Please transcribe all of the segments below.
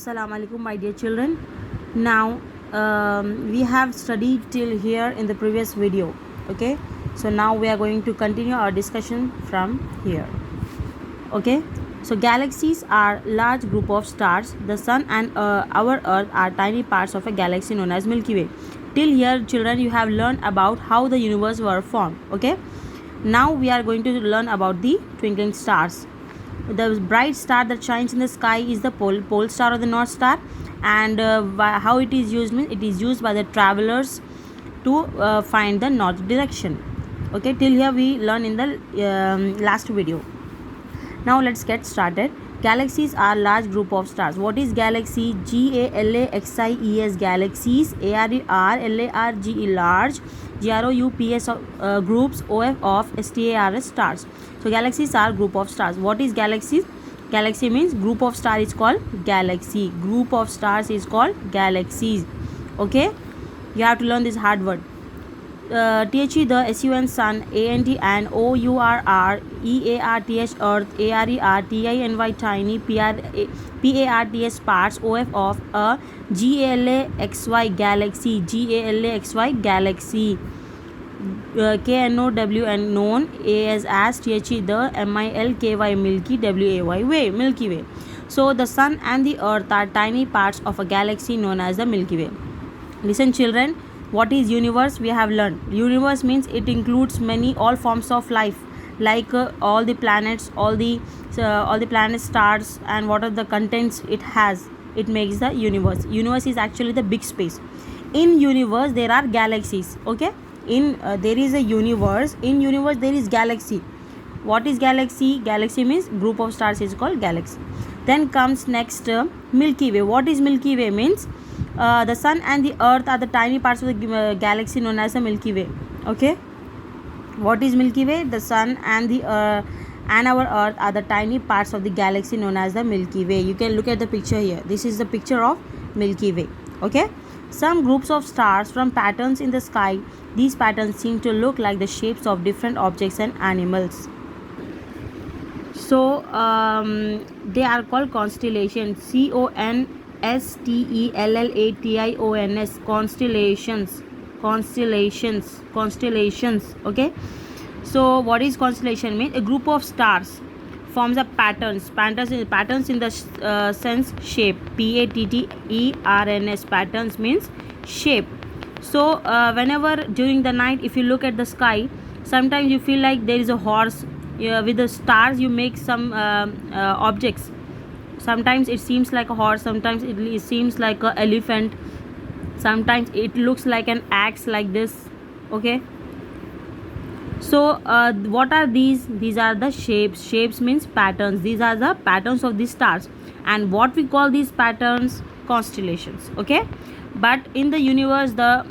Assalamu alaikum, my dear children. Now we have studied till here in the previous video. Okay, so now we are going to continue our discussion from here. Okay, so galaxies are large group of stars. The sun and our earth are tiny parts of a galaxy known as Milky Way. Till here, children, you have learned about how the universe were formed. Okay, now we are going to learn about the twinkling stars. The bright star that shines in the sky is the pole star or the north star, and how it is used means it is used by the travelers to find the north direction. Okay, till here we learn in the last video. Now let's get started. Galaxies are large group of stars. What is galaxy? GALAXIES, galaxies. ARERLARGE, large. GROUPS, groups. OF STARS, stars. So galaxies are group of stars. What is galaxies? Galaxy means group of star is called galaxy. Group of stars is called galaxies. Okay, you have to learn this hard word. THE, the SUN, sun. ANT, and OURR, EARTH, earth. ARER, TINY, tiny. PARTS, parts. of a GALAXY, galaxy. GALAXY, galaxy. KNOW, known. as THE, the MILKY, milky. WAY, way, Milky Way. So the sun and the earth are tiny parts of a galaxy known as the Milky Way. Listen, children. What is universe? We have learned. Universe means it includes all forms of life, like all the planets, all the planet stars, and what are the contents it has. It makes the universe. Universe is actually the big space. In universe there are galaxies. Okay, there is a universe. In universe there is galaxy. What is galaxy? Galaxy means group of stars is called galaxy. Then comes next Milky Way. What is Milky Way? Means the sun and the earth are the tiny parts of the galaxy known as the Milky Way. Okay, what is Milky Way? The sun and our earth are the tiny parts of the galaxy known as the Milky Way. You can look at the picture here. This is the picture of Milky Way. Okay, some groups of stars from patterns in the sky. These patterns seem to look like the shapes of different objects and animals. So they are called constellations. CONSTELLATIONS, constellations. Okay, so what is constellation? Means a group of stars forms a patterns in the sense shape. PATTERNS, patterns means shape. So whenever during the night, if you look at the sky, sometimes you feel like there is a horse. With the stars you make some objects. Sometimes it seems like a horse, sometimes it seems like an elephant, sometimes it looks like an axe, like this. Okay, so what are these? These are the shapes means patterns. These are the patterns of the stars, and what we call these patterns? Constellations. Okay, but in the universe, the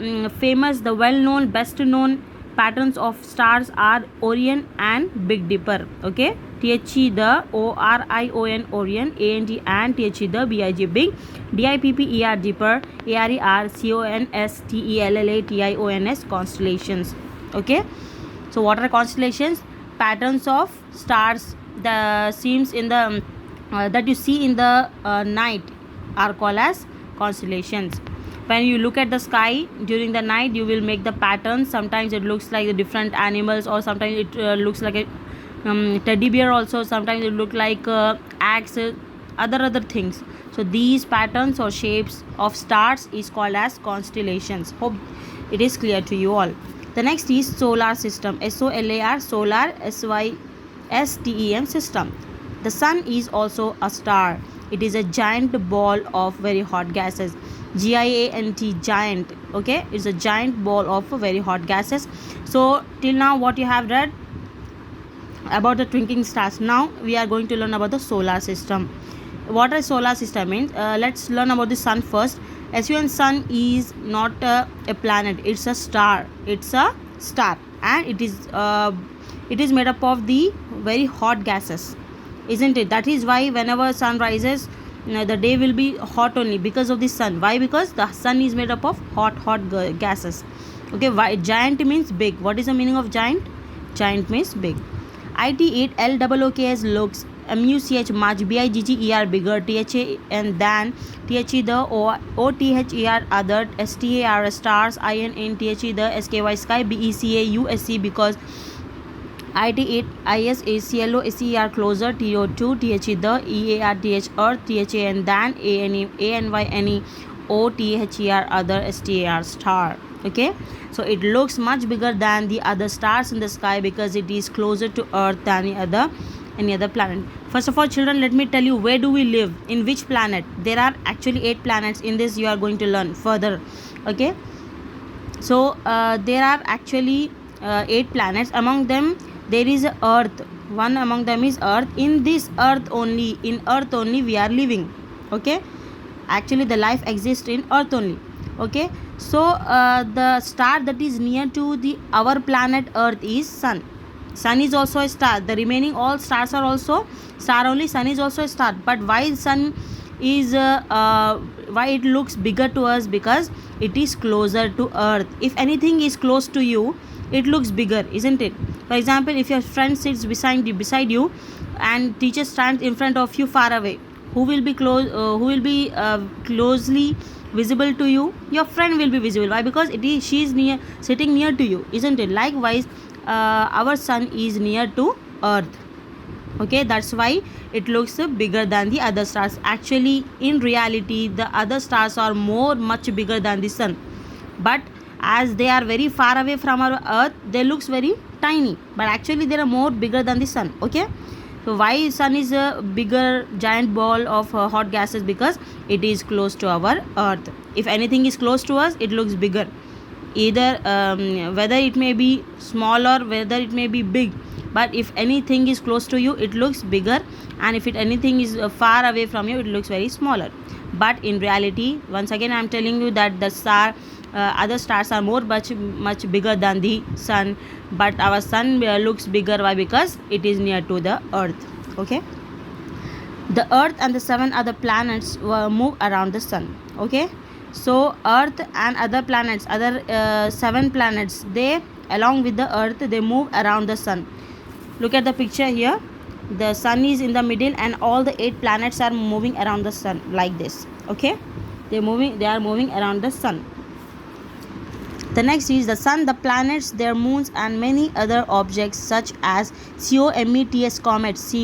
well known, best known patterns of stars are Orion and Big Dipper. Okay, THE, the ORION, Orion. ANT, and THE, the BIG, big. DIPPER, Dipper. ARER, CONSTELLATIONS, constellations. Okay, so what are constellations? Patterns of stars, the seams in the that you see in the night are called as constellations. When you look at the sky during the night, you will make the patterns. Sometimes it looks like the different animals, or sometimes it looks like a teddy bear also. Sometimes it look like axe, other things. So these patterns or shapes of stars is called as constellations. Hope it is clear to you all. The next is solar system. SOLAR, solar. SYSTEM, system. The sun is also a star. It is a giant ball of very hot gases. GIANT, giant. Okay, it's a giant ball of very hot gases. So till now what you have read about the twinkling stars. Now we are going to learn about the solar system. What a solar system means? Let's learn about the sun first. Sun is not a planet, it's a star. It's a star, and it is made up of the very hot gases, isn't it? That is why whenever sun rises, the day will be hot only because of the sun. Why? Because the sun is made up of hot gases. Okay, why? Giant means big. What is the meaning of giant? Giant means big. IT8 LOOKS, looks. MUCH much, BIGGER bigger, THA and than, THE the, OTHER other, STAR stars, INNTHE the, SKY sky, BECA USC because, IT8 IS ACLO SER closer, TO2 THE the, EAR TH earth, THA and than, ANYNE OTHER other, STAR star. Okay, so it looks much bigger than the other stars in the sky because it is closer to earth than any other planet. First of all, children, let me tell you, where do we live, in which planet? There are actually 8 planets. In this you are going to learn further. Okay, so there are actually 8 planets. Among them there is earth. One among them is earth. In this earth only, we are living. Okay, actually the life exists in earth only. Okay, so the star that is near to the our planet earth is sun. Sun is also a star. The remaining all stars are also star only. Sun is also a star. But why sun is why it looks bigger to us? Because it is closer to earth. If anything is close to you, it looks bigger, isn't it? For example, if your friend sits beside you and teacher stands in front of you far away, who will be closely visible to you? Your friend will be visible. Why? Because she is sitting near to you, isn't it? Likewise, our sun is near to earth. Okay, that's why it looks bigger than the other stars. Actually, in reality, the other stars are much bigger than the sun, but as they are very far away from our earth, they looks very tiny, but actually they are more bigger than the sun. Okay, so why sun is a bigger giant ball of hot gases? Because it is close to our earth. If anything is close to us, it looks bigger, either whether it may be small or whether it may be big. But if anything is close to you, it looks bigger, and if anything is far away from you, it looks very smaller. But in reality, once again I am telling you that the other stars are much bigger than the sun, but our sun looks bigger. Why? Because it is near to the earth. Okay, the earth and the 7 other planets move around the sun. Okay, so earth and other planets, 7 planets, they along with the earth, they move around the sun. Look at the picture here. The sun is in the middle and all the 8 planets are moving around the sun like this. Okay, they are moving around the sun. The next is the sun, the planets, their moons, and many other objects such as COMETS comets,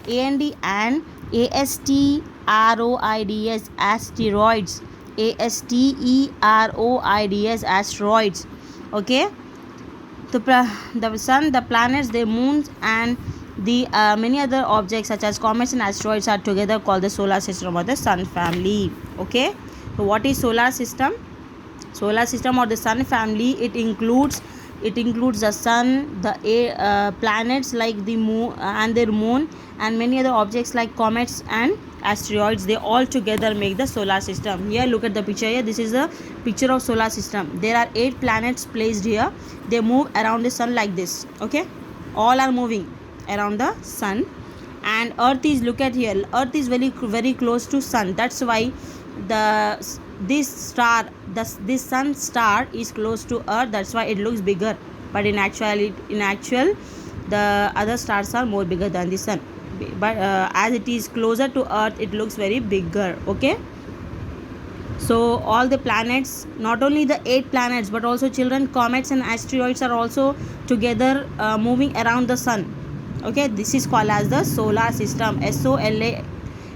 AND and ASTEROIDS asteroids, ASTEROIDS asteroids. Okay, the sun, the planets, their moons, and the many other objects such as comets and asteroids are together called the solar system or the sun family. Okay, so what is solar system? Solar system or the sun family, it includes the sun, the planets like the moon and their moon, and many other objects like comets and asteroids. They all together make the solar system. Here, look at the picture here. This is a picture of solar system. There are 8 planets placed here. They move around the sun like this. Okay, all are moving around the sun, and earth is, look at here, earth is very close to sun. That's why this sun star is close to earth. That's why it looks bigger, but in actual the other stars are more bigger than the sun, but as it is closer to earth, it looks very bigger. Okay, so all the planets, not only the 8 planets, but also children, comets and asteroids are also together moving around the sun. Okay, this is called as the solar system.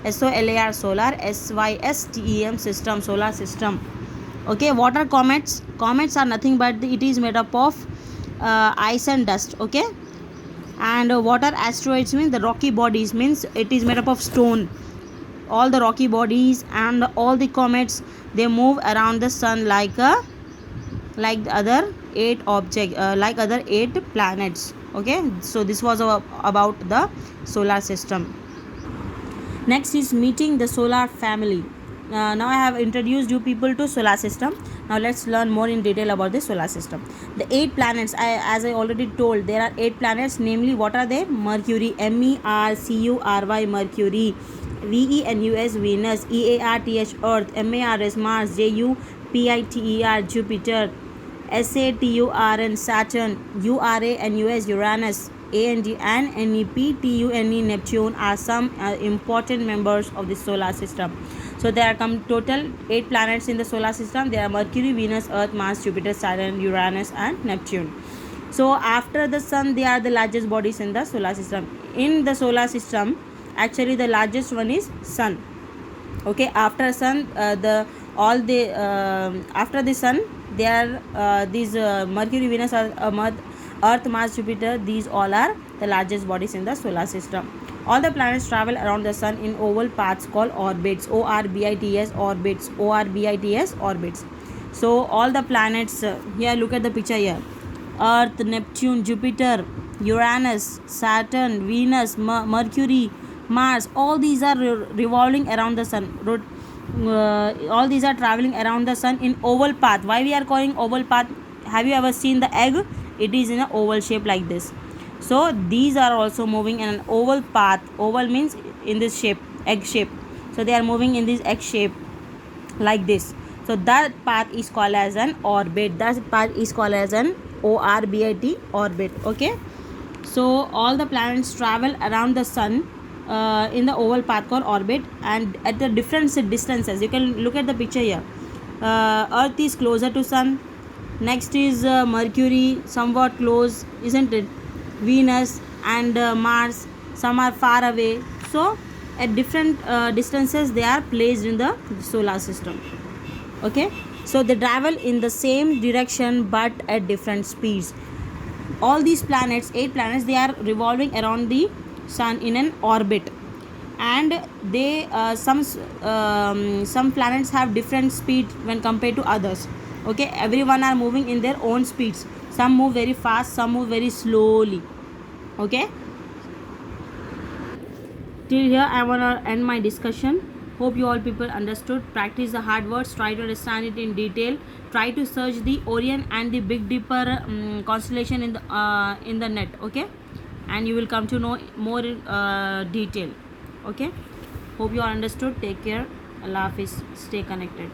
SOLAR, solar, SYSTEM system, solar system. Okay, what are comets? Comets are nothing but it is made up of ice and dust. Okay, and what are asteroids? Means the rocky bodies, means it is made up of stone. All the rocky bodies and all the comets, they move around the sun like the other 8 planets. Okay, so this was about the solar system. Next is meeting the solar family. Now I have introduced you people to solar system. Now let's learn more in detail about the solar system. The 8 planets, as I already told, there are 8 planets. Namely, what are they? Mercury, MERCURY, Mercury. VENUS, Venus. EARTH, Earth. MARS, Mars. JUPITER, Jupiter. SATURN, Saturn. URANUS, Uranus. AND and NEPTUNE, Neptune are some important members of the solar system. So there are total 8 planets in the solar system. There are Mercury, Venus, Earth, Mars, Jupiter, Saturn, Uranus and Neptune. So after the sun, they are the largest bodies in the solar system. In the solar system, actually the largest one is sun. Okay, after sun, after the sun, there are these Mercury, Venus, Earth, Mars, Jupiter. These all are the largest bodies in the solar system. All the planets travel around the sun in oval paths called orbits. Orbits, orbits, orbits, orbits. So all the planets, here look at the picture here: Earth, Neptune, Jupiter, Uranus, Saturn, Venus, Mercury, Mars. All these are revolving around the sun. All these are traveling around the sun in oval path. Why we are calling oval path? Have you ever seen the egg? It is in an oval shape like this. So these are also moving in an oval path. Oval means in this shape, egg shape. So they are moving in this egg shape like this. So that path is called as an orbit. That path is called as an orbit, orbit. Okay, so all the planets travel around the sun in the oval path called orbit, and at the different distances. You can look at the picture here. Earth is closer to sun. Next is Mercury, somewhat close, isn't it? Venus and Mars, some are far away. So at different distances they are placed in the solar system. Okay, so they travel in the same direction but at different speeds. All these planets, 8 planets, they are revolving around the sun in an orbit, and they some planets have different speed when compared to others. Okay, everyone are moving in their own speeds. Some move very fast, some move very slowly. Okay, till here I want to end my discussion. Hope you all people understood. Practice the hard words, try to understand it in detail. Try to search the Orion and the Big Dipper constellation in the net. Okay, and you will come to know more detail. Okay, hope you all understood. Take care. Allah Hafiz. Stay connected.